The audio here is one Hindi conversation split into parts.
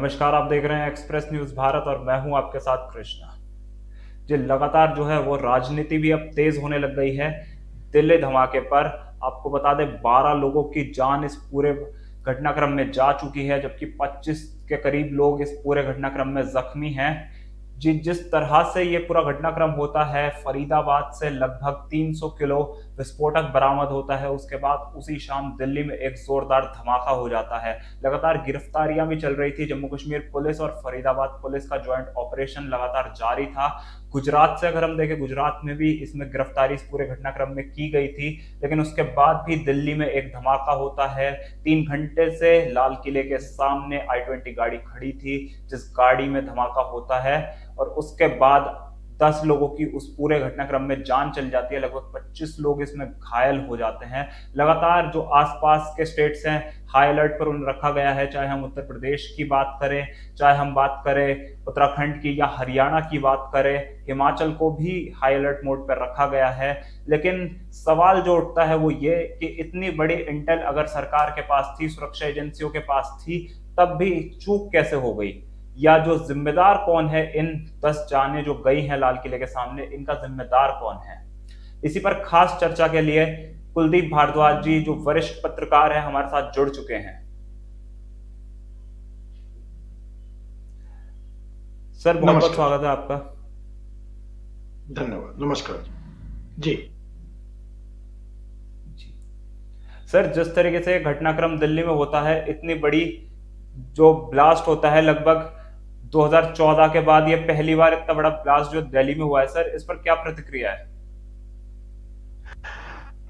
नमस्कार, आप देख रहे हैं एक्सप्रेस न्यूज भारत और मैं हूं आपके साथ कृष्णा। जी, लगातार जो है वो राजनीति भी अब तेज होने लग गई है। दिल्ली धमाके पर आपको बता दें 12 लोगों की जान इस पूरे घटनाक्रम में जा चुकी है, जबकि 25 के करीब लोग इस पूरे घटनाक्रम में जख्मी हैं। जी, जिस तरह से ये पूरा घटनाक्रम होता है, फरीदाबाद से लगभग 300 किलो विस्फोटक बरामद होता है। उसके बाद उसी शाम दिल्ली में एक जोरदार धमाका हो जाता है। लगातार गिरफ्तारियां भी चल रही थी। जम्मू कश्मीर पुलिस और फरीदाबाद पुलिस का ज्वाइंट ऑपरेशन लगातार जारी था। गुजरात से अगर हम देखें, गुजरात में भी इसमें गिरफ्तारी इस पूरे घटनाक्रम में की गई थी, लेकिन उसके बाद भी दिल्ली में एक धमाका होता है। 3 घंटे से लाल किले के सामने i20 गाड़ी खड़ी थी, जिस गाड़ी में धमाका होता है और उसके बाद 10 लोगों की उस पूरे घटनाक्रम में जान चल जाती है। लगभग 25 लोग इसमें घायल हो जाते हैं। लगातार जो आसपास के स्टेट्स हैं, हाई अलर्ट पर उन्हें रखा गया है। चाहे हम उत्तर प्रदेश की बात करें, चाहे हम बात करें उत्तराखंड की या हरियाणा की बात करें, हिमाचल को भी हाई अलर्ट मोड पर रखा गया है। लेकिन सवाल जो उठता है वो ये कि इतनी बड़ी इंटेल अगर सरकार के पास थी, सुरक्षा एजेंसियों के पास थी, तब भी चूक कैसे हो गई? या जो जिम्मेदार कौन है, इन 10 जानें जो गई हैं लाल किले के सामने, इनका जिम्मेदार कौन है? इसी पर खास चर्चा के लिए कुलदीप भारद्वाज जी, जो वरिष्ठ पत्रकार हैं, हमारे साथ जुड़ चुके हैं। सर, बहुत बहुत स्वागत है आपका। धन्यवाद। नमस्कार जी। सर, जिस तरीके से घटनाक्रम दिल्ली में होता है, इतनी बड़ी जो ब्लास्ट होता है, लगभग 2014 के बाद ये पहली बार इतना बड़ा ब्लास्ट जो दिल्ली में हुआ है। सर, इस पर क्या प्रतिक्रिया है?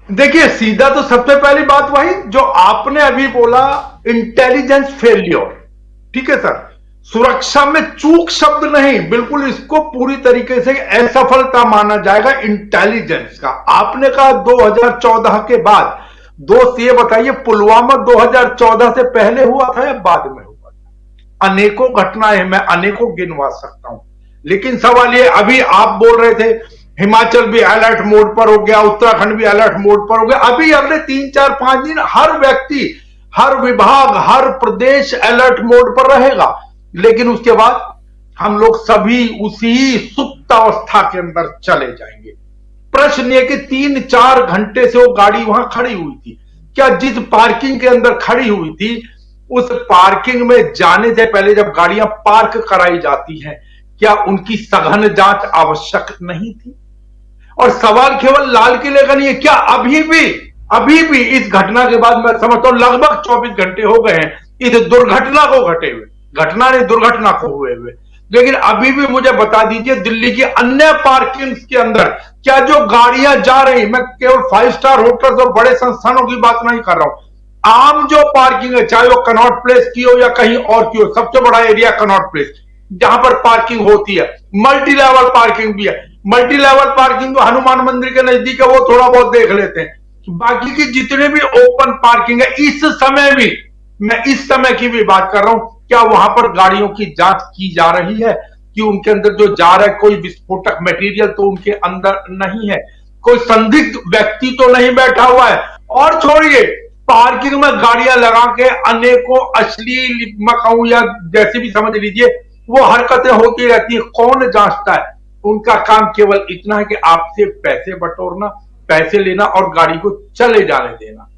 देखिए, सीधा तो सबसे पहली बात वही जो आपने अभी बोला, इंटेलिजेंस फेलियर। ठीक है सर, सुरक्षा में चूक शब्द नहीं, बिल्कुल इसको पूरी तरीके से असफलता माना जाएगा इंटेलिजेंस का। आपने कहा 2014 के बाद, दोस्त ये बताइए पुलवामा 2014 से पहले हुआ था या बाद में हुआ था? अनेकों घटनाएं मैं अनेकों गिनवा सकता हूं, लेकिन सवाल ये, अभी आप बोल रहे थे हिमाचल भी अलर्ट मोड पर हो गया, उत्तराखंड भी अलर्ट मोड पर हो गया। अभी अगले 3-4-5 दिन हर व्यक्ति, हर विभाग, हर प्रदेश अलर्ट मोड पर रहेगा, लेकिन उसके बाद हम लोग सभी उसी सुप्त अवस्था के अंदर चले जाएंगे। प्रश्न यह कि 3-4 घंटे से वो गाड़ी वहां खड़ी हुई थी। क्या जिस पार्किंग के अंदर खड़ी हुई थी, उस पार्किंग में जाने से पहले जब गाड़ियां पार्क कराई जाती हैं, क्या उनकी सघन जांच आवश्यक नहीं थी? और सवाल केवल लाल किले का नहीं है, क्या अभी भी इस घटना के बाद मैं समझता हूं लगभग 24 घंटे हो गए हैं इस दुर्घटना को घटे हुए, घटना ने दुर्घटना को हुए हुए, लेकिन अभी भी मुझे बता दीजिए दिल्ली की अन्य पार्किंग्स के अंदर क्या जो गाड़ियां जा रही, मैं केवल 5 स्टार होटल्स और बड़े संस्थानों की बात नहीं कर रहा हूं, आम जो पार्किंग है, चाहे वो कनॉट प्लेस की हो या कहीं और की हो, सबसे बड़ा एरिया कनॉट प्लेस, जहां पर पार्किंग होती है, मल्टी लेवल पार्किंग भी है। मल्टी लेवल पार्किंग तो हनुमान मंदिर के नजदीक है, वो थोड़ा बहुत देख लेते हैं। बाकी की जितने भी ओपन पार्किंग है, इस समय भी, मैं इस समय की भी बात कर रहा हूं, क्या वहां पर गाड़ियों की जांच की जा रही है कि उनके अंदर जो जा रहा है कोई विस्फोटक मटेरियल तो उनके अंदर नहीं है, कोई संदिग्ध व्यक्ति तो नहीं बैठा हुआ है? और छोड़िए, पार्किंग में गाड़ियां लगा के अनेकों अश्लील, मैं कहूं या जैसे भी समझ लीजिए, वो हरकतें होती रहती है। कौन जांचता है? उनका काम केवल इतना है कि आपसे पैसे बटोरना, पैसे लेना और गाड़ी को चले जाने देना।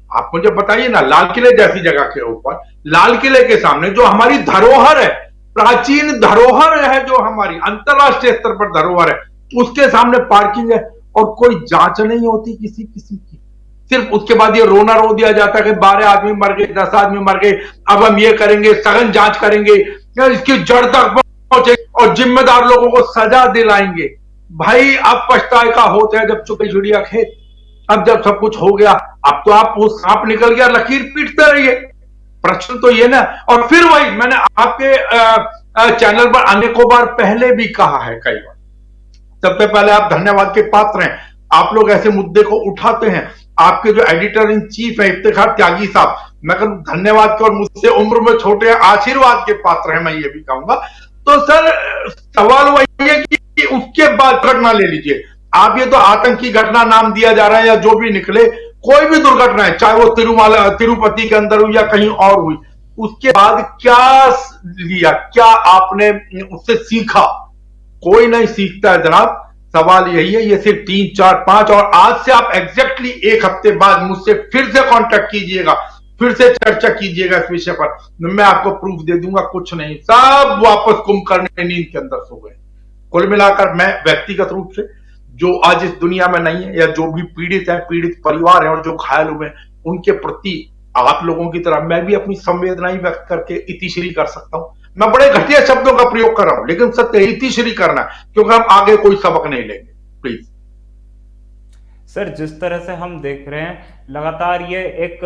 आप मुझे बताइए ना, लाल किले जैसी जगह के ऊपर, लाल किले के सामने जो हमारी धरोहर है, प्राचीन धरोहर है, जो हमारी अंतरराष्ट्रीय स्तर पर धरोहर है, उसके सामने पार्किंग है और कोई जांच नहीं होती किसी की। सिर्फ उसके बाद ये रोना रो दिया जाता है कि 12 आदमी मर गए, 10 आदमी मर गए, अब हम ये करेंगे, सघन जांच करेंगे, इसकी जड़ तक पहुंचे और जिम्मेदार लोगों को सजा दिलाएंगे। भाई, अब पछताए का होता है जब चुके चिड़िया खेत। अब जब सब कुछ हो गया, अब तो आप वो सांप निकल गया, लकीर पीटते रहिए। प्रश्न तो ये ना, और फिर वही मैंने आपके चैनल पर अनेकों बार पहले भी कहा है, कई बार। सबसे पहले आप धन्यवाद के पात्र हैं, आप लोग ऐसे मुद्दे को उठाते हैं। आपके जो एडिटर इन चीफ है इफ्तिखार त्यागी साहब, मैं कहूं धन्यवाद के, और मुझसे उम्र में छोटे हैं, आशीर्वाद के पात्र हैं, मैं ये भी कहूंगा। तो सर, सवाल वही है कि उसके बाद घटना ले लीजिए आप, ये तो आतंकी घटना नाम दिया जा रहा है या जो भी निकले, कोई भी दुर्घटना है, चाहे वो तिरुपति के अंदर हुई या कहीं और हुई, उसके बाद क्या लिया, क्या आपने उससे सीखा? कोई नहीं सीखता है जनाब। सवाल यही है, ये सिर्फ 3 4 5, और आज से आप एग्जैक्टली एक हफ्ते बाद मुझसे फिर से कांटेक्ट कीजिएगा, फिर से चर्चा कीजिएगा इस विषय पर, मैं आपको प्रूफ दे दूंगा। कुछ नहीं, सब वापस कुंभकर्ण नींद के अंदर सो गए। कुल मिलाकर मैं व्यक्तिगत रूप से, जो आज इस दुनिया में नहीं है, या जो भी पीड़ित है, पीड़ित परिवार है और जो घायल हुए, उनके प्रति आप लोगों की तरह मैं भी अपनी संवेदनाएं व्यक्त करके इतिश्री कर सकता हूं। मैं बड़े घटिया शब्दों का प्रयोग कर रहा हूं, लेकिन सत्य इतिश्री करना, क्योंकि हम आगे कोई सबक नहीं लेंगे। प्लीज सर, जिस तरह से हम देख रहे हैं लगातार ये एक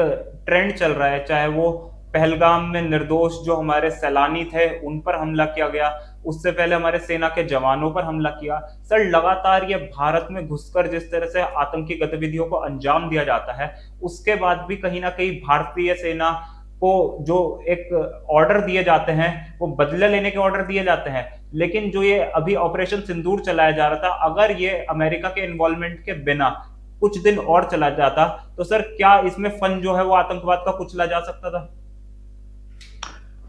ट्रेंड चल रहा है, चाहे वो पहलगाम में निर्दोष जो हमारे सैलानी थे उन पर हमला किया गया, उससे पहले हमारे सेना के जवानों पर हमला किया। सर, लगातार ये भारत में घुसकर जिस तरह से आतंकी गतिविधियों को अंजाम दिया जाता है, उसके बाद भी कहीं ना कहीं भारतीय सेना को जो एक ऑर्डर दिए जाते हैं वो बदले लेने के ऑर्डर दिए जाते हैं। लेकिन जो ये अभी ऑपरेशन सिंदूर चलाया जा रहा था, अगर ये अमेरिका के इन्वॉल्वमेंट के बिना कुछ दिन और चला जाता तो सर क्या इसमें फन जो है वो आतंकवाद का कुचला जा सकता था?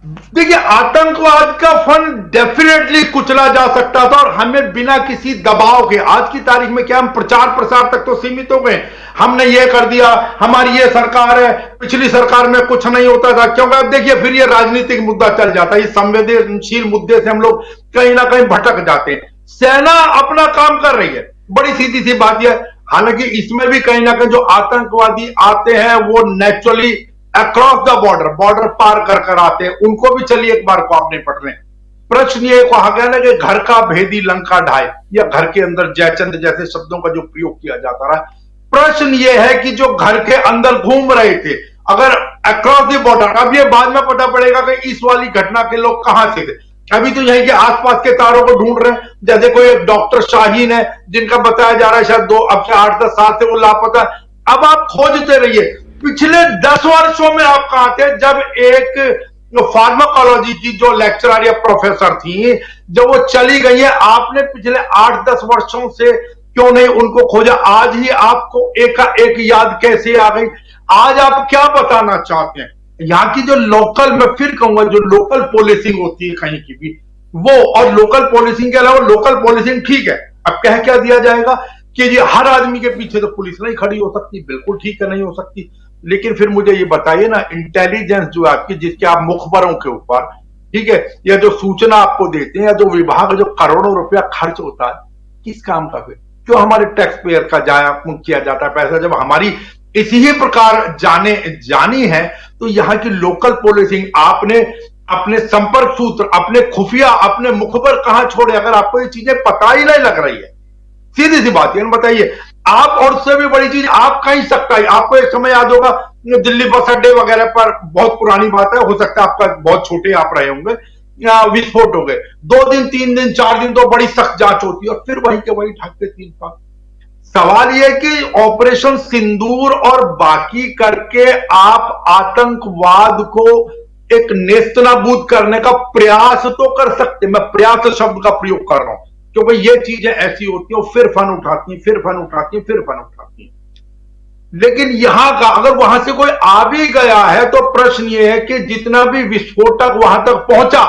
देखिए, आतंकवाद का फन डेफिनेटली कुचला जा सकता था, और हमें बिना किसी दबाव के, आज की तारीख में क्या हम प्रचार प्रसार तक तो सीमित हो गए, हमने ये कर दिया, हमारी ये सरकार है, पिछली सरकार में कुछ नहीं होता था। क्योंकि अब देखिए फिर ये राजनीतिक मुद्दा चल जाता है, इस संवेदनशील मुद्दे से हम लोग कहीं ना कहीं भटक जाते हैं। सेना अपना काम कर रही है, बड़ी सीधी सी बात यह। हालांकि इसमें भी कहीं ना कहीं जो आतंकवादी आते हैं वो naturally across the border, border पार कर कर आते हैं, उनको भी चलिए एक बार को आप नहीं पढ़ रहे। प्रश्न ये कहा गया ना कि घर का भेदी लंका ढाए, या घर के अंदर जयचंद जैसे शब्दों का जो प्रयोग किया जाता रहा। प्रश्न ये है कि जो घर के अंदर घूम रहे थे, अगर अक्रॉस द बॉर्डर, अब ये बाद में पता पड़ेगा कि इस वाली घटना के लोग कहां से थे। अभी तो यहीं के आसपास के तारों को ढूंढ रहे हैं, जैसे कोई एक डॉक्टर शाहीन है जिनका बताया जा रहा है शायद 8-10 साल से वो लापता है। अब आप खोजते रहिए, पिछले 10 वर्षों में आप कहां थे जब एक फार्माकोलॉजी की जो लेक्चरर या प्रोफेसर थी, जब वो चली गई है, आपने पिछले 8-10 वर्षों से क्यों नहीं उनको खोजा? आज ही आपको एक याद कैसे आ गई? आज आप क्या बताना चाहते हैं? यहाँ की जो लोकल, मैं फिर कहूंगा, जो लोकल पुलिसिंग होती है कहीं की भी, वो, और लोकल पुलिसिंग के अलावा लोकल पुलिसिंग ठीक है, अब कह क्या दिया जाएगा कि ये हर आदमी के पीछे तो पुलिस नहीं खड़ी हो सकती, बिल्कुल ठीक है, नहीं हो सकती। लेकिन फिर मुझे ये बताइए ना, इंटेलिजेंस जो है आपकी, जिसके आप मुखबरों के ऊपर, ठीक है, या जो सूचना आपको देते हैं, या जो विभाग जो करोड़ों रुपया खर्च होता है, किस काम का? फिर क्यों हमारे टैक्स पेयर का जाया किया जाता है पैसा, जब हमारी इसी ही प्रकार जानी है? तो यहाँ की लोकल पुलिसिंग, आपने अपने संपर्क सूत्र, अपने खुफिया, अपने मुखबर कहां छोड़े, अगर आपको ये चीजें पता ही नहीं लग रही है? सीधी सी बात है, बताइए आप। और उससे भी बड़ी चीज, आप कहीं सकता है, आपको एक समय याद होगा दिल्ली बस अड्डे वगैरह पर, बहुत पुरानी बात है, हो सकता है आपका बहुत छोटे आप रहे होंगे, विस्फोट हो गए, 2 दिन 3 दिन 4 दिन तो बड़ी सख्त जांच होती है, और फिर वही के वही ढक के 3 साल। सवाल यह कि ऑपरेशन सिंदूर और बाकी करके आप आतंकवाद को एक नेस्तनाबूद करने का प्रयास तो कर सकते, मैं प्रयास शब्द का प्रयोग कर रहा हूं, क्योंकि ये चीजें ऐसी होती हैं, फिर फन उठाती हैं, फिर फन उठाती हैं, फिर फन उठाती हैं। लेकिन यहां का अगर वहां से कोई आ भी गया है, तो प्रश्न ये है कि जितना भी विस्फोटक वहां तक पहुंचा,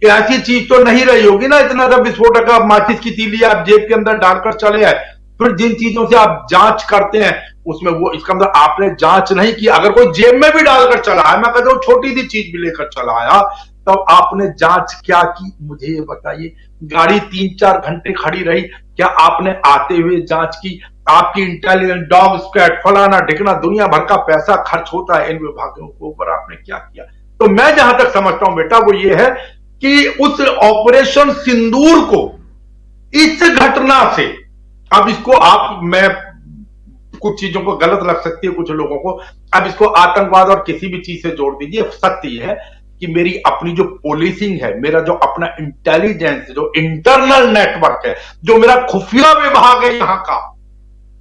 ऐसी चीज तो नहीं रही होगी ना, इतना सा विस्फोटक आप माचिस की तीली आप जेब के अंदर डालकर चले आए। फिर जिन चीजों से आप जांच करते हैं उसमें वो, इसका मतलब आपने जांच नहीं की। अगर कोई जेब में भी डालकर चला है, मैं कहता हूं छोटी सी चीज भी लेकर चला आया, तब तो आपने जांच क्या की? मुझे ये बताइए। गाड़ी 3-4 घंटे खड़ी रही, क्या आपने आते हुए जांच की? आपकी इंटेलिजेंस, डॉग स्क्वाड, फलाना ढिकना, दुनिया भर का पैसा खर्च होता है इन विभागों के ऊपर, आपने क्या किया? तो मैं जहां तक समझता हूं बेटा, वो ये है कि उस ऑपरेशन सिंदूर को, इस घटना से, अब इसको आप, मैं, कुछ चीजों को गलत लग सकती है कुछ लोगों को, अब इसको आतंकवाद और किसी भी चीज से जोड़ दीजिए। सत्य यह है कि मेरी अपनी जो पुलिसिंग है, मेरा जो अपना इंटेलिजेंस, जो इंटरनल नेटवर्क है, जो मेरा खुफिया विभाग है यहां का,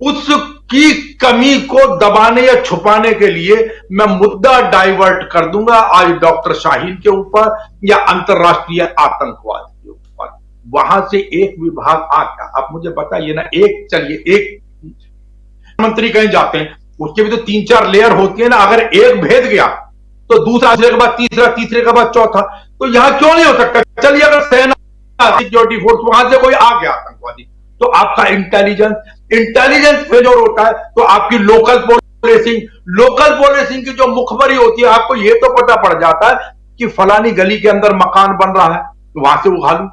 उसकी कमी को दबाने या छुपाने के लिए मैं मुद्दा डाइवर्ट कर दूंगा आज डॉक्टर शाहीन के ऊपर या अंतरराष्ट्रीय आतंकवाद के ऊपर। वहां से एक विभाग आ गया। अब मुझे बताइए ना, एक मंत्री कहीं जाते हैं, उसके भी तो 3-4 लेयर होती है ना। अगर एक भेद गया तो दूसरा के बाद तीसरा, तीसरे के बाद चौथा। तो यहां क्यों नहीं हो सकता? चलिए अगर सेना सिक्योरिटी फोर्स वहां से कोई आ गया आतंकवादी, तो आपका इंटेलिजेंस फेलियर होता है, तो आपकी लोकल पोलिसिंग की जो मुखबरी होती है, आपको यह तो पता पड़ जाता है कि फलानी गली के अंदर मकान बन रहा है, तो वहां से उठा लूं।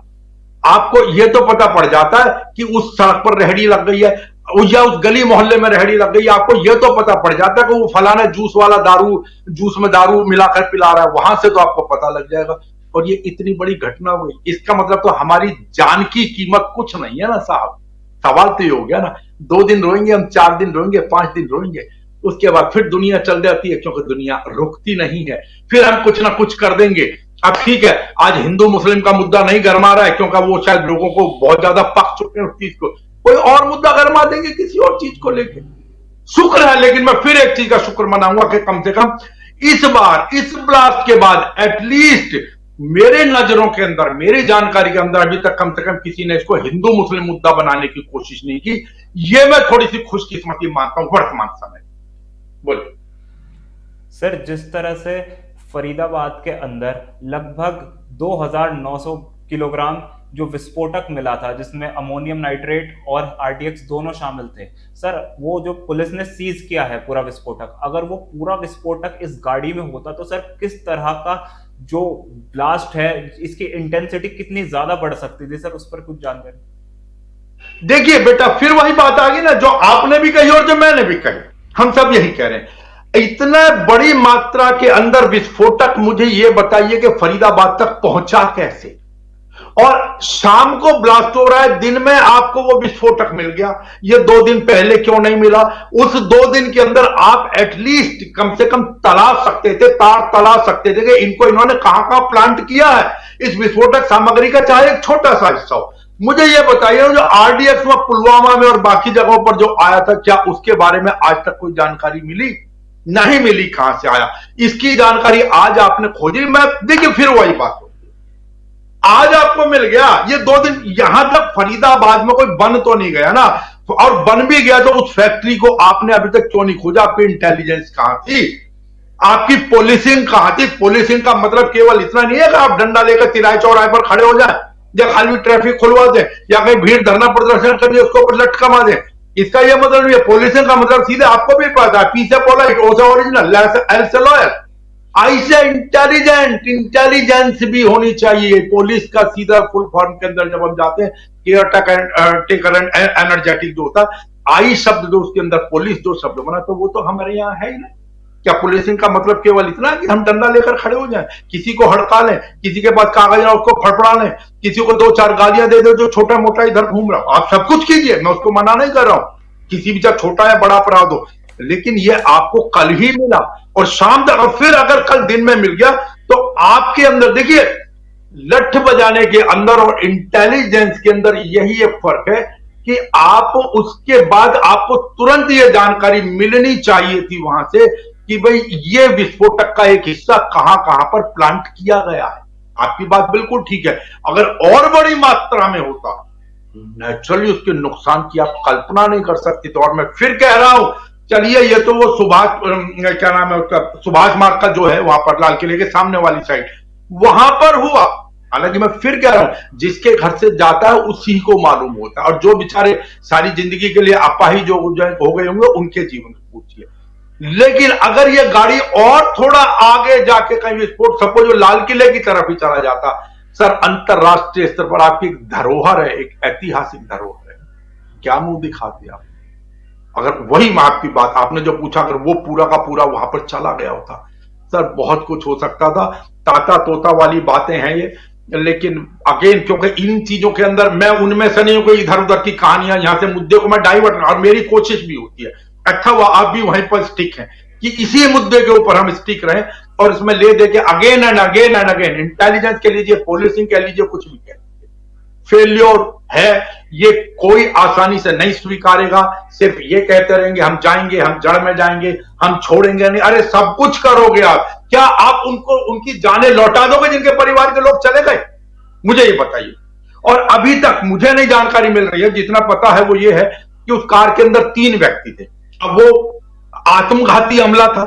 आपको यह तो पता पड़ जाता है कि उस सड़क पर रेहड़ी लग गई है या उस गली मोहल्ले में रेहड़ी लग गई है। आपको यह तो पता पड़ जाता है कि वो फलाना जूस वाला जूस में दारू मिलाकर पिला रहा है, वहां से तो आपको पता लग जाएगा। और ये इतनी बड़ी घटना हुई, इसका मतलब तो हमारी जान की कीमत कुछ नहीं है ना साहब। सवाल तो ये हो गया ना, 2 दिन रोएंगे हम, 4 दिन रोएंगे, 5 दिन रोएंगे, उसके बाद फिर दुनिया चल जाती है, क्योंकि दुनिया रुकती नहीं है। फिर हम कुछ ना कुछ कर देंगे। अब ठीक है, आज हिंदू मुस्लिम का मुद्दा नहीं गरमा रहा है, क्योंकि वो शायद लोगों को बहुत ज्यादा पक चुके हैं उस चीज को। कोई और मुद्दा गरमा देंगे किसी और चीज को लेके। शुक्र है, लेकिन मैं फिर एक चीज का शुक्र मनाऊंगा कि कम से कम इस बार, इस ब्लास्ट के बाद एटलीस्ट मेरे नजरों के अंदर, मेरी जानकारी के अंदर अभी तक कम से कम किसी ने इसको हिंदू मुस्लिम मुद्दा बनाने की कोशिश नहीं की। ये मैं थोड़ी सी खुशकिस्मती मानता हूं वर्तमान समय। बोलिए सर, जिस तरह से फरीदाबाद के अंदर लगभग 2,900 किलोग्राम जो विस्फोटक मिला था, जिसमें अमोनियम नाइट्रेट और आरटीएक्स दोनों शामिल थे, सर वो जो पुलिस ने सीज किया है पूरा विस्फोटक, अगर वो पूरा विस्फोटक इस गाड़ी में होता तो सर किस तरह का जो ब्लास्ट है, इसकी इंटेंसिटी कितनी ज्यादा बढ़ सकती थी सर, उस पर कुछ जानकारी। देखिए बेटा, फिर वही बात आ गई ना जो आपने भी कही और जो मैंने भी कही। हम सब यही कह रहे हैं, इतना बड़ी मात्रा के अंदर विस्फोटक, मुझे यह बताइए कि फरीदाबाद तक पहुंचा कैसे? और शाम को ब्लास्ट हो रहा है, दिन में आपको वो विस्फोटक मिल गया। ये 2 दिन पहले क्यों नहीं मिला? उस 2 दिन के अंदर आप एटलीस्ट कम से कम तलाश सकते थे, तार तलाश सकते थे कि इनको इन्होंने कहां कहां प्लांट किया है इस विस्फोटक सामग्री का, चाहे एक छोटा सा हिस्सा हो। मुझे यह बताइए, जो आरडीएक्स में पुलवामा में और बाकी जगहों पर जो आया था, क्या उसके बारे में आज तक कोई जानकारी मिली? नहीं मिली। कहां से आया इसकी जानकारी आज आपने खोजी। मैं देखिए फिर वही बात हो, आज आपको मिल गया। ये 2 दिन यहां तक फरीदाबाद में कोई बन तो नहीं गया ना, और बन भी गया तो उस फैक्ट्री को आपने अभी तक क्यों नहीं खोजा? आपकी इंटेलिजेंस कहां थी? आपकी पुलिसिंग कहां थी? पुलिसिंग का मतलब केवल इतना नहीं है कि आप डंडा लेकर तिराए चौराहे पर खड़े हो जाए, या खाली ट्रैफिक खुलवा दें, या कहीं भीड़ धरना प्रदर्शन करिए उसको ऊपर लटका मार दें। इसका यह मतलब नहीं है। पुलिसिंग का मतलब सीधे आपको भी पता है, पी से पोलाइट, ओ से ओरिजिनल, एल से लॉयल, आई से इंटेलिजेंट। इंटेलिजेंस भी होनी चाहिए। पुलिस का सीधा फुल फॉर्म के अंदर जब हम जाते हैं, केयर टेकर एंड एनर्जेटिक जो होता है, आई शब्द जो उसके अंदर पुलिस जो शब्द बना, तो वो तो हमारे यहां है ही ना। क्या पुलिसिंग का मतलब केवल इतना कि हम डंडा लेकर खड़े हो जाएं, किसी को हड़का लें, किसी के पास कागज ना उसको फड़फड़ा लें, किसी को 2-4 गालियां दे दो जो छोटा मोटा इधर घूम रहा हो? आप सब कुछ कीजिए, मैं उसको मना नहीं कर रहा हूं, किसी भी चाहे छोटा या बड़ा अपराध हो, लेकिन ये आपको कल ही मिला और शाम तक, और फिर अगर कल दिन में मिल गया तो आपके अंदर देखिए, लठ बजाने के अंदर और इंटेलिजेंस के अंदर यही एक फर्क है कि आप उसके बाद आपको तुरंत ये जानकारी मिलनी चाहिए थी वहां से कि भाई ये विस्फोटक का एक हिस्सा कहां कहां पर प्लांट किया गया है। आपकी बात बिल्कुल ठीक है। अगर और बड़ी मात्रा में होता, नेचुरली उसके नुकसान की आप कल्पना नहीं कर सकते। तो और मैं फिर कह रहा हूं, चलिए ये तो वो सुभाष, क्या नाम है उसका, सुभाष मार्ग का जो है वहां पर लाल किले के सामने वाली साइड, वहां पर हुआ। हालांकि मैं फिर कह रहा हूं, जिसके घर से जाता है उसी को मालूम होता है, और जो बेचारे सारी जिंदगी के लिए अपाहिज जो हो गए होंगे उनके जीवन को पूछिए। लेकिन अगर ये गाड़ी और थोड़ा आगे जाके कहीं विस्फोट, सपोज जो लाल किले की तरफ ही चला जाता, सर अंतरराष्ट्रीय स्तर पर आपकी एक धरोहर है, एक ऐतिहासिक धरोहर है, क्या मुंह दिखाते आप? अगर वही मैं आपकी बात आपने जो पूछा, अगर वो पूरा का पूरा वहां पर चला गया होता, सर बहुत कुछ हो सकता था। ताता तोता वाली बातें हैं ये, लेकिन अगेन क्योंकि इन चीजों के अंदर मैं उनमें से नहीं हूं कोई इधर उधर की कहानियां, यहां से मुद्दे को मैं डाइवर्ट, और मेरी कोशिश भी होती है, अच्छा वो आप भी वहीं पर स्टिक हैं कि इसी मुद्दे के ऊपर हम स्टिक रहें, और इसमें ले दे के again and again and again, intelligence के लीजिए, पुलिसिंग कह लीजिए, कुछ भी कह लीजिए, फेल्योर है। ये कोई आसानी से नहीं स्वीकारेगा। सिर्फ ये कहते रहेंगे हम जाएंगे, हम जड़ में जाएंगे, हम छोड़ेंगे नहीं। अरे सब कुछ करोगे आप, क्या आप उनको उनकी जानें लौटा दोगे जिनके परिवार के लोग चले गए? मुझे ये बताइए। और अभी तक मुझे नहीं जानकारी मिल रही है, जितना पता है वो ये है कि उस कार के अंदर 3 व्यक्ति थे। अब वो आत्मघाती हमला था,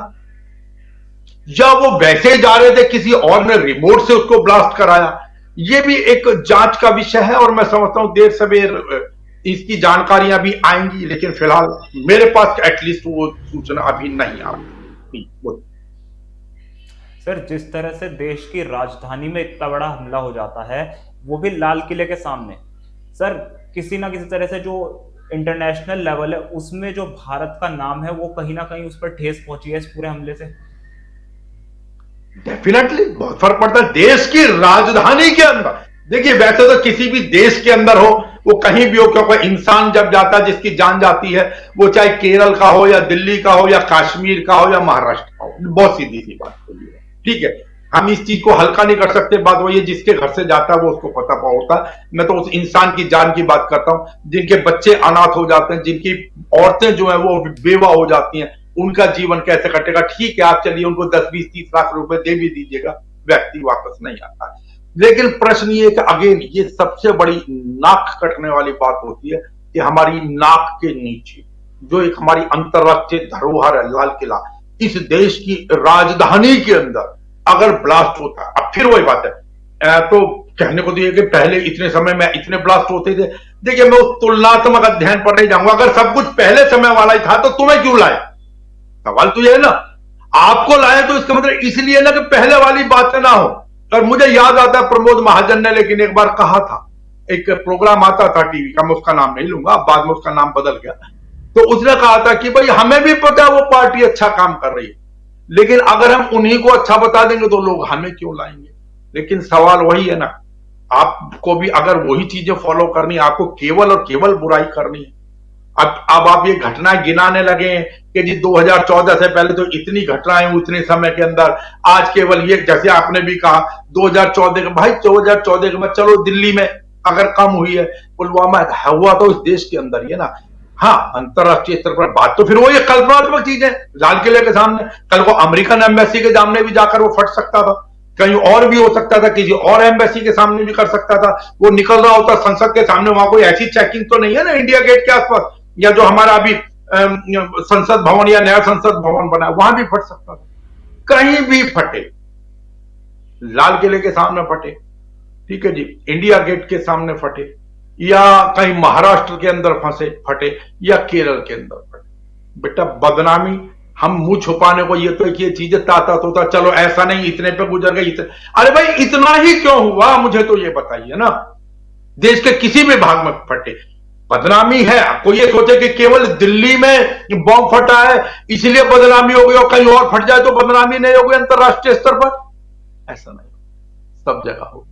या वो वैसे ही जा रहे थे, किसी और ने रिमोट से उसको ब्लास्ट कराया। ये भी एक जांच का विषय है और मैं समझता हूं देर सवेर इसकी जानकारियां भी आएंगी, लेकिन फिलहाल मेरे पास एटलीस्ट वो सूचना अभी नहीं आ रही। सर, जिस तरह से देश की राजधानी में इतना बड़ा हमला हो जाता है, वो भी लाल किले के सामने, सर किसी ना किसी तरह से जो इंटरनेशनल लेवल है उसमें जो भारत का नाम है वो कहीं ना कहीं उस पर ठेस पहुंची है इस पूरे हमले से। डेफिनेटली बहुत फर्क पड़ता है देश की राजधानी के अंदर। देखिए, वैसे तो किसी भी देश के अंदर हो, वो कहीं भी हो, क्योंकि इंसान जब जाता है जिसकी जान जाती है, वो चाहे केरल का हो या दिल्ली का हो या कश्मीर का हो या महाराष्ट्र का हो, बहुत सीधी सी बात होगी। ठीक है, हम इस चीज को हल्का नहीं कर सकते। बात वही है, जिसके घर से जाता है वो उसको पता होता है। मैं तो उस इंसान की जान की बात करता हूं जिनके बच्चे अनाथ हो जाते हैं, जिनकी औरतें जो है वो बेवा हो जाती हैं, उनका जीवन कैसे कटेगा। ठीक है, आप चलिए उनको 10-20-30 लाख रुपए दे भी दीजिएगा, व्यक्ति वापस नहीं आता है। लेकिन प्रश्न ये कि अगेन ये सबसे बड़ी नाक कटने वाली बात होती है कि हमारी नाक के नीचे जो एक हमारी अंतरराष्ट्रीय धरोहर है, लाल किला, इस देश की राजधानी के अंदर अगर ब्लास्ट होता है। अब फिर वही बात है, तो कहने को दिए कि पहले इतने समय में इतने ब्लास्ट होते थे। देखिए, मैं उस तुलनात्मक अध्ययन पर नहीं जाऊंगा। अगर सब कुछ पहले समय वाला ही था तो तुम्हें क्यों लाए? सवाल तो ये है ना, आपको लाए तो इसका मतलब इसलिए ना कि पहले वाली बातें ना हो। और मुझे याद आता है प्रमोद महाजन ने लेकिन एक बार कहा था, एक प्रोग्राम आता था टीवी का, मैं उसका नाम नहीं लूंगा, बाद में उसका नाम बदल गया। तो उसने कहा था कि भाई हमें भी पता है वो पार्टी अच्छा काम कर रही है, लेकिन अगर हम उन्हीं को अच्छा बता देंगे तो लोग हमें क्यों लाएंगे। लेकिन सवाल वही है ना, आपको भी अगर वही चीजें फॉलो करनी है, आपको केवल और केवल बुराई करनी है। अब आप ये घटनाएं गिनाने लगे कि जी 2014 से पहले तो इतनी घटनाएं उतने समय के अंदर, आज केवल ये, जैसे आपने भी कहा 2014 के, भाई 2014 के बाद चलो दिल्ली में अगर कम हुई है, पुलवामा हुआ तो इस देश के अंदर ही है ना। हाँ, अंतरराष्ट्रीय स्तर पर बात तो फिर वो ये कल्पनात्मक चीज है, लाल किले के सामने कल को अमेरिकन एम्बेसी के सामने भी जाकर वो फट सकता था, कहीं और भी हो सकता था, किसी और एम्बेसी के सामने भी कर सकता था। वो निकल रहा होता संसद के सामने, वहां कोई ऐसी चेकिंग तो नहीं है ना इंडिया गेट के आसपास, या जो हमारा अभी संसद भवन या नया संसद भवन बना है वहां भी फट सकता था। कहीं भी फटे, लाल किले के सामने फटे, ठीक है जी, इंडिया गेट के सामने फटे, या कहीं महाराष्ट्र के अंदर फंसे फटे, या केरल के अंदर फटे। बेटा बदनामी हम मुंह छुपाने को ये तो ये चीजें ताता तोता, चलो ऐसा नहीं इतने पे गुजर गए, अरे भाई इतना ही क्यों हुआ मुझे तो ये बताइए ना। देश के किसी भी भाग में फटे, बदनामी है। कोई ये सोचे कि केवल दिल्ली में बॉम्ब फटा है इसलिए बदनामी हो गई और कहीं और फट जाए तो बदनामी नहीं होगी अंतरराष्ट्रीय स्तर पर, ऐसा नहीं, सब जगह हो।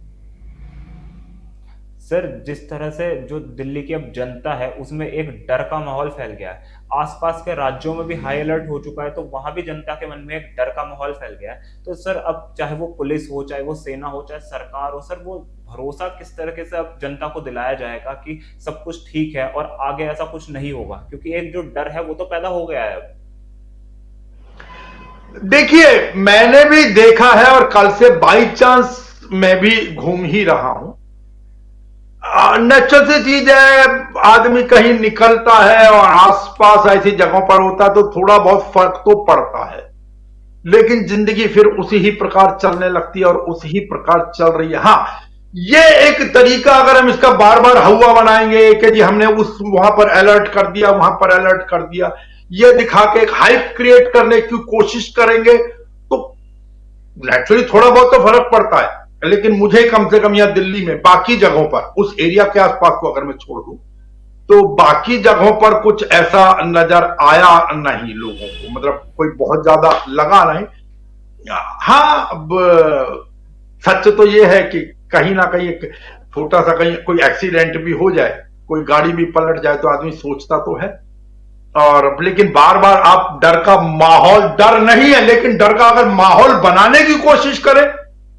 सर, जिस तरह से जो दिल्ली की अब जनता है उसमें एक डर का माहौल फैल गया है, आसपास के राज्यों में भी हाई अलर्ट हो चुका है, तो वहां भी जनता के मन में एक डर का माहौल फैल गया है। तो सर, अब चाहे वो पुलिस हो, चाहे वो सेना हो, चाहे सरकार हो, सर वो भरोसा किस तरीके से अब जनता को दिलाया जाएगा कि सब कुछ ठीक है और आगे ऐसा कुछ नहीं होगा, क्योंकि एक जो डर है वो तो पैदा हो गया है अब। देखिए, मैंने भी देखा है और कल से बाई चांस मैं भी घूम ही रहा हूं। नेचुरल सी चीज है, आदमी कहीं निकलता है और आसपास ऐसी जगहों पर होता है तो थोड़ा बहुत फर्क तो पड़ता है, लेकिन जिंदगी फिर उसी ही प्रकार चलने लगती है और उसी ही प्रकार चल रही है। हाँ, ये एक तरीका अगर हम इसका बार बार हवा बनाएंगे कि जी हमने उस वहां पर अलर्ट कर दिया, वहां पर अलर्ट कर दिया, ये दिखा के एक हाइप क्रिएट करने की कोशिश करेंगे तो नेचुरली थोड़ा बहुत तो फर्क पड़ता है। लेकिन मुझे कम से कम यहां दिल्ली में बाकी जगहों पर, उस एरिया के आसपास को अगर मैं छोड़ दूं तो बाकी जगहों पर कुछ ऐसा नजर आया नहीं लोगों को, मतलब कोई बहुत ज्यादा लगा नहीं। हाँ, अब सच तो यह है कि कहीं ना कहीं एक छोटा सा कहीं कोई एक्सीडेंट भी हो जाए, कोई गाड़ी भी पलट जाए तो आदमी सोचता तो है। और लेकिन बार बार आप डर का माहौल, डर नहीं है लेकिन डर का अगर माहौल बनाने की कोशिश करें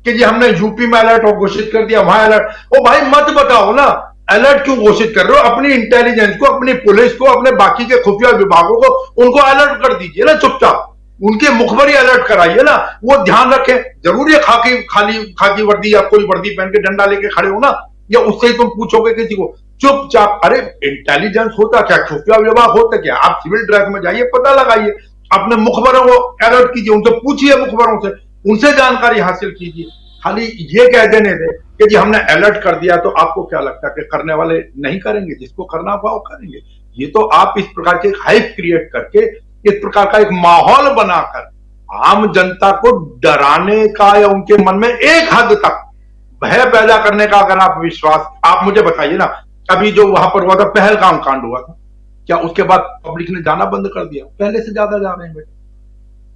कि जी हमने यूपी में अलर्ट घोषित कर दिया, वहां अलर्ट, ओ भाई मत बताओ ना अलर्ट क्यों घोषित कर रहे हो। अपनी इंटेलिजेंस को, अपनी पुलिस को, अपने बाकी के खुफिया विभागों को, उनको अलर्ट कर दीजिए ना चुपचाप, उनके मुखबर ही अलर्ट कराइए ना। वो ध्यान रखें, जरूरी है खाकी वर्दी या कोई वर्दी पहन के डंडा लेके खड़े हो ना, या उससे ही तुम पूछोगे किसी को, चुपचाप। अरे इंटेलिजेंस होता क्या, खुफिया विभाग होता क्या, आप सिविल ड्रेस में जाइए, पता लगाइए, अपने मुखबरों को अलर्ट कीजिए, उनसे पूछिए, मुखबरों से उनसे जानकारी हासिल कीजिए। खाली ये कह देने से कि जी हमने अलर्ट कर दिया, तो आपको क्या लगता है कि करने वाले नहीं करेंगे? जिसको करना होगा वो करेंगे। ये तो आप इस प्रकार के हाइप क्रिएट करके, इस प्रकार का एक माहौल बनाकर आम जनता को डराने का या उनके मन में एक हद तक भय पैदा करने का अगर आप विश्वास, आप मुझे बताइए ना, अभी जो वहां पर हुआ था, पहलगाम कांड हुआ था, क्या उसके बाद पब्लिक ने जाना बंद कर दिया? पहले से ज्यादा जा रहे हैं बेटे।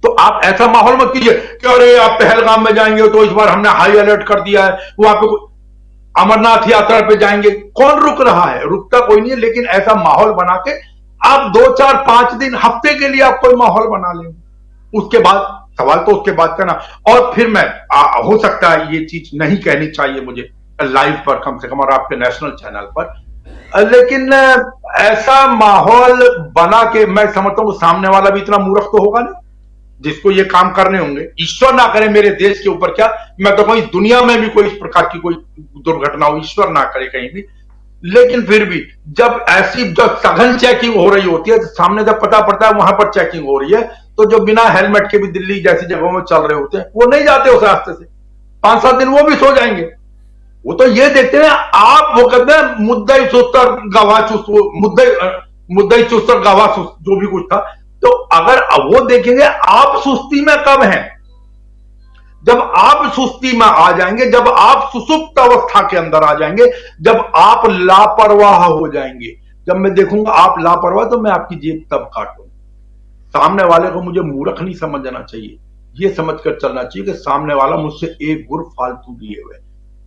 तो आप ऐसा माहौल मत कीजिए कि अरे आप पहलगाम में जाएंगे तो इस बार हमने हाई अलर्ट कर दिया है, वहां पे अमरनाथ यात्रा पे जाएंगे, कौन रुक रहा है? रुकता कोई नहीं है, लेकिन ऐसा माहौल बना के आप 2 4 5 दिन, हफ्ते के लिए आप कोई माहौल बना लेंगे। उसके बाद सवाल तो उसके बाद का ना। और फिर मैं हो सकता है ये चीज नहीं कहनी चाहिए मुझे लाइव पर, कम से कम, और आपके नेशनल चैनल पर, लेकिन ऐसा माहौल बना के मैं समझता हूं सामने वाला भी इतना मूर्ख तो होगा नहीं जिसको ये काम करने होंगे। ईश्वर ना करे मेरे देश के ऊपर, क्या मैं तो कहूं दुनिया में भी कोई इस प्रकार की कोई दुर्घटना हो, ईश्वर ना करे कहीं भी। लेकिन फिर भी जब ऐसी जब सघन चेकिंग हो रही होती है, तो सामने जब पता पड़ता है वहां पर चेकिंग हो रही है, तो जो बिना हेलमेट के भी दिल्ली जैसी जगहों में चल रहे होते हैं वो नहीं जाते उस रास्ते से, 5 7 दिन वो भी सो जाएंगे। वो तो ये देखते हैं आप, वो कहते हैं मुद्दई सुस्तर गवाह चुस्त, मुद्दई चुस्तर गवाह सुस्त, जो भी कुछ था। तो अगर वो देखेंगे आप सुस्ती में कब हैं, जब आप सुस्ती में आ जाएंगे, जब आप सुसुप्त अवस्था के अंदर आ जाएंगे, जब आप लापरवाह हो जाएंगे, जब मैं देखूंगा आप लापरवाह, तो मैं आपकी जेब तब काटूंगा। सामने वाले को मुझे मूर्ख नहीं समझना चाहिए, ये समझकर चलना चाहिए कि सामने वाला मुझसे एक गुर फालतू लिए हुए,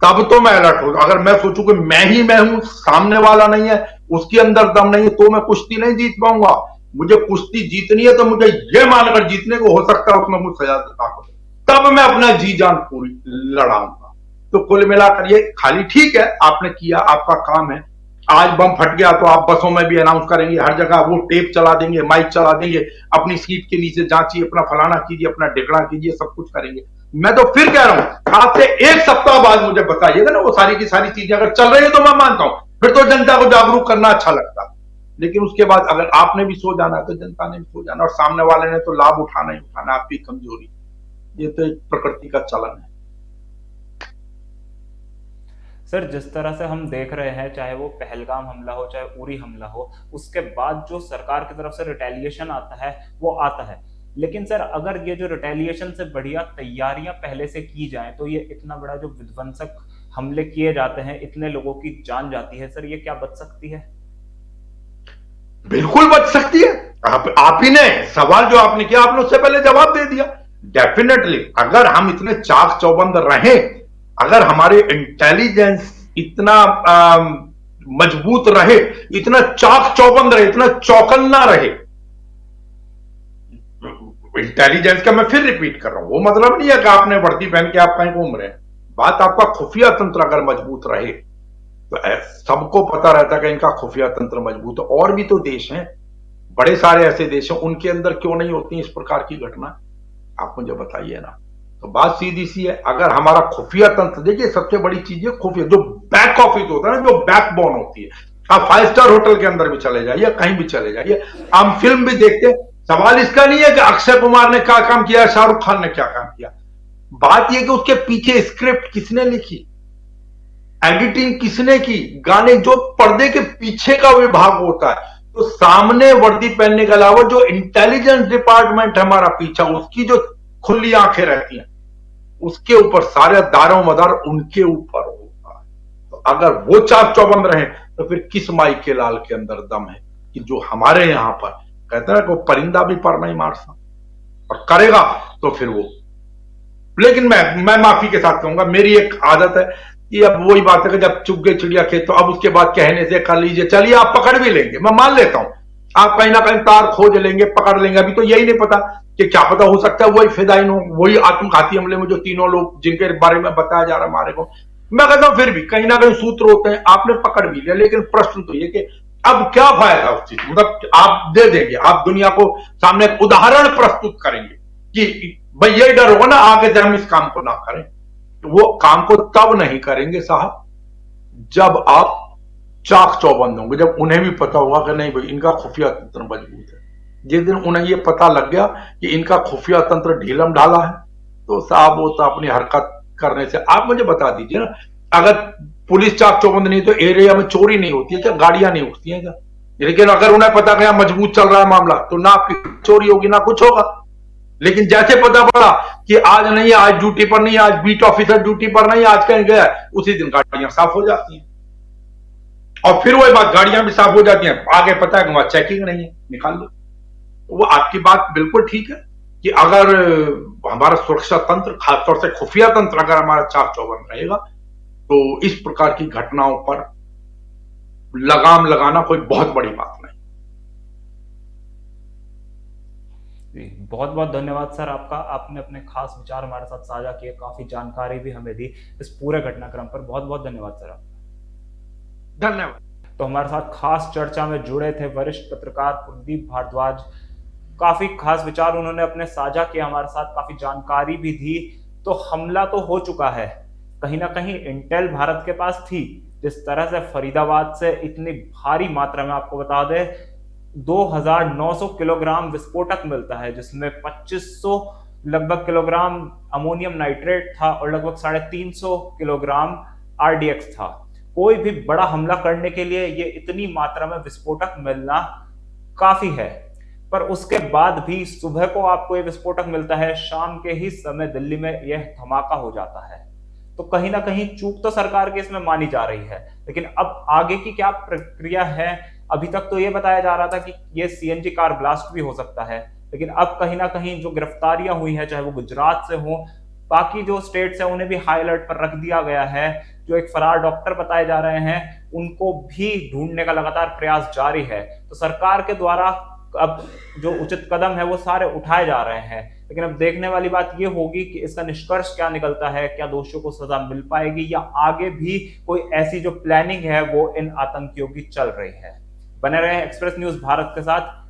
तब तो मैं अलर्ट होगा। अगर मैं सोचूं कि मैं हूं, सामने वाला नहीं है, उसके अंदर दम नहीं है, तो मैं कुश्ती नहीं जीत पाऊंगा। मुझे कुश्ती जीतनी है तो मुझे यह मानकर जीतने को हो सकता है उसमें मुझसे ज्यादा ताकत, तब मैं अपना जी जान पूरी लड़ाऊंगा। तो कुल मिलाकर ये खाली ठीक है, आपने किया, आपका काम है। आज बम फट गया तो आप बसों में भी अनाउंस करेंगे, हर जगह वो टेप चला देंगे, माइक चला देंगे, अपनी सीट के नीचे जांचिए, अपना फलाना कीजिए, अपना ढिकड़ा कीजिए, सब कुछ करेंगे। मैं तो फिर कह रहा हूं, आज से 1 सप्ताह बाद मुझे बताइएगा ना, वो सारी की सारी चीजें अगर चल रही है तो मैं मानता हूं, फिर तो जनता को जागरूक करना अच्छा लगता। लेकिन उसके बाद अगर आपने भी सो जाना है तो जनता ने भी सो जाना, और सामने वाले ने तो लाभ उठाना ही उठाना, आपकी कमजोरी। ये तो एक प्रकृति का चलन है। सर, जिस तरह से हम देख रहे हैं, चाहे वो पहलगाम हमला हो, चाहे उरी हमला हो, उसके बाद जो सरकार की तरफ से रिटेलिएशन आता है वो आता है। लेकिन सर, अगर ये जो रिटेलिएशन से बढ़िया तैयारियां पहले से की जाएं, तो ये इतना बड़ा जो विध्वंसक हमले किए जाते हैं, इतने लोगों की जान जाती है, सर ये क्या बच सकती है? बिल्कुल बच सकती है। आप ही ने सवाल जो आपने किया, आपने उससे पहले जवाब दे दिया। डेफिनेटली अगर हम इतने चाक चौबंद रहे, अगर हमारे इंटेलिजेंस इतना मजबूत रहे, इतना चाक चौबंद रहे, इतना चौकन्ना रहे, इंटेलिजेंस का मैं फिर रिपीट कर रहा हूं, वो मतलब नहीं है कि आपने वर्दी पहन के आप कहीं घूम रहे हैं। बात आपका खुफिया तंत्र अगर मजबूत रहे, तो सबको पता रहता है कि इनका खुफिया तंत्र मजबूत है। और भी तो देश हैं, बड़े सारे ऐसे देश हैं, उनके अंदर क्यों नहीं होती इस प्रकार की घटना? आप मुझे बताइए ना। तो बात सीधी सी है, अगर हमारा खुफिया तंत्र, देखिए सबसे बड़ी चीज है खुफिया, जो बैक ऑफिस होता है ना, जो बैकबोन होती है। आप 5 स्टार होटल के अंदर भी चले जाइए, कहीं भी चले जाइए, हम फिल्म भी देखते हैं, सवाल इसका नहीं है कि अक्षय कुमार ने क्या काम किया, शाहरुख खान ने क्या काम किया। बात यह कि उसके पीछे स्क्रिप्ट किसने लिखी, एडिटिंग किसने की, गाने, जो पर्दे के पीछे का विभाग होता है। तो सामने वर्दी पहनने के अलावा जो इंटेलिजेंस डिपार्टमेंट हमारा पीछा, उसकी जो खुली आंखें रहती हैं, उसके ऊपर सारे दारों मदार उनके ऊपर होता है। तो अगर वो चाक चौबंद रहे, तो फिर किस माई के लाल के अंदर दम है कि जो हमारे यहां पर कहते हैं कि परिंदा भी पर नहीं मार सकता, और करेगा तो फिर वो। लेकिन मैं माफी के साथ कहूंगा, मेरी एक आदत है कि अब वही बात है कि जब चुग गए चिड़िया खेत, तो अब उसके बाद कहने से कर लीजिए, चलिए आप पकड़ भी लेंगे, मैं मान लेता हूं, आप कहीं ना कहीं तार खोज लेंगे, पकड़ लेंगे। अभी तो यही नहीं पता कि क्या पता, हो सकता है वही फिदाइन हो, वही आत्मघाती हमले में जो 3 लोग जिनके बारे में बताया जा रहा है मारे को। मैं कहता हूं फिर भी कहीं ना कहीं सूत्र होते हैं, आपने पकड़ भी लिया। लेकिन प्रश्न तो ये कि अब क्या फायदा उस चीज, मतलब आप दे देंगे, आप दुनिया को सामने एक उदाहरण प्रस्तुत करेंगे कि भाई ये डर होगा ना आगे से हम इस काम को ना करें। तो वो काम को तब नहीं करेंगे साहब जब आप चाक चौबंद होंगे, जब उन्हें भी पता होगा कि नहीं भाई इनका खुफिया तंत्र मजबूत है। जिस दिन उन्हें ये पता लग गया कि इनका खुफिया तंत्र ढीलम ढाला है, तो साहब वो तो अपनी हरकत करने से, आप मुझे बता दीजिए ना, अगर पुलिस चाक चौबंद नहीं तो एरिया में चोरी नहीं होती है क्या, गाड़ियां नहीं उठती हैं क्या? लेकिन अगर उन्हें पता गया मजबूत चल रहा है मामला, तो ना आपकी चोरी होगी ना कुछ होगा। लेकिन जैसे पता पड़ा कि आज नहीं, आज ड्यूटी पर नहीं, आज बीट ऑफिसर ड्यूटी पर नहीं, आज कहीं गया, उसी दिन गाड़ियां साफ हो जाती हैं। और फिर वही बात, गाड़ियां भी साफ हो जाती हैं, आगे पता है कि वहां चेकिंग नहीं है, निकाल लो। तो वो आपकी बात बिल्कुल ठीक है कि अगर हमारा सुरक्षा तंत्र, खासतौर से खुफिया तंत्र अगर हमारा चाक चौबंद रहेगा, तो इस प्रकार की घटनाओं पर लगाम लगाना कोई बहुत बड़ी बात नहीं। जी, बहुत बहुत धन्यवाद सर आपका। आपने अपने खास विचार हमारे साथ साझा किए, काफी जानकारी भी हमें दी इस पूरे घटनाक्रम पर। बहुत बहुत धन्यवाद सर आपका। धन्यवाद। तो हमारे साथ खास चर्चा में जुड़े थे वरिष्ठ पत्रकार कुलदीप भारद्वाज। काफी खास विचार उन्होंने अपने साझा किए हमारे साथ, काफी जानकारी भी दी। तो हमला तो हो चुका है, कहीं ना कहीं इंटेल भारत के पास थी। जिस तरह से फरीदाबाद से इतनी भारी मात्रा में, आपको बता दें 2900 किलोग्राम विस्फोटक मिलता है, जिसमें 2500 लगभग किलोग्राम अमोनियम नाइट्रेट था और लगभग 350 किलोग्राम आरडीएक्स था। कोई भी बड़ा हमला करने के लिए ये इतनी मात्रा में विस्फोटक मिलना काफी है। पर उसके बाद भी सुबह को आपको ये विस्फोटक मिलता है, शाम के ही समय दिल्ली में यह धमाका हो जाता है। तो कहीं ना कहीं चूक तो सरकार की इसमें मानी जा रही है, लेकिन अब आगे की क्या प्रक्रिया है? अभी तक तो ये बताया जा रहा था कि ये सीएनजी कार ब्लास्ट भी हो सकता है, लेकिन अब कहीं ना कहीं जो गिरफ्तारियां हुई हैं, चाहे वो गुजरात से हो, बाकी जो स्टेट्स हैं, उन्हें भी हाई अलर्ट पर रख दिया गया है। जो एक फरार डॉक्टर बताए जा रहे हैं, उनको भी ढूंढने का लगातार प्रयास जारी है। तो सरकार के द्वारा अब जो उचित कदम है वो सारे उठाए जा रहे हैं, लेकिन अब देखने वाली बात ये होगी कि इसका निष्कर्ष क्या निकलता है। क्या दोषियों को सजा मिल पाएगी, या आगे भी कोई ऐसी जो प्लानिंग है वो इन आतंकियों की चल रही है? बने रहे एक्सप्रेस न्यूज भारत के साथ।